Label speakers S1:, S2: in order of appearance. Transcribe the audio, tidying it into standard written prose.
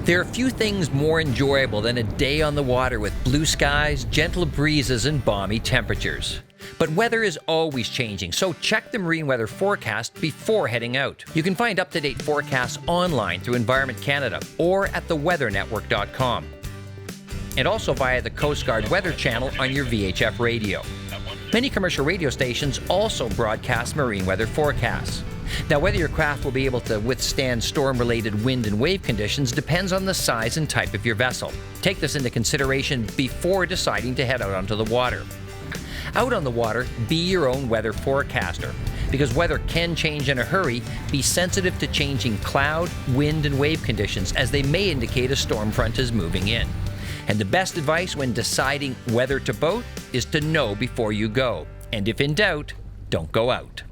S1: There are few things more enjoyable than a day on the water with blue skies, gentle breezes, and balmy temperatures. But weather is always changing, so check the marine weather forecast before heading out. You can find up-to-date forecasts online through Environment Canada or at theweathernetwork.com. And also via the Coast Guard Weather Channel on your VHF radio. Many commercial radio stations also broadcast marine weather forecasts. Now, whether your craft will be able to withstand storm-related wind and wave conditions depends on the size and type of your vessel. Take this into consideration before deciding to head out onto the water. Out on the water, be your own weather forecaster. Because weather can change in a hurry, be sensitive to changing cloud, wind, and wave conditions as they may indicate a storm front is moving in. And the best advice when deciding whether to boat is to know before you go. And if in doubt, don't go out.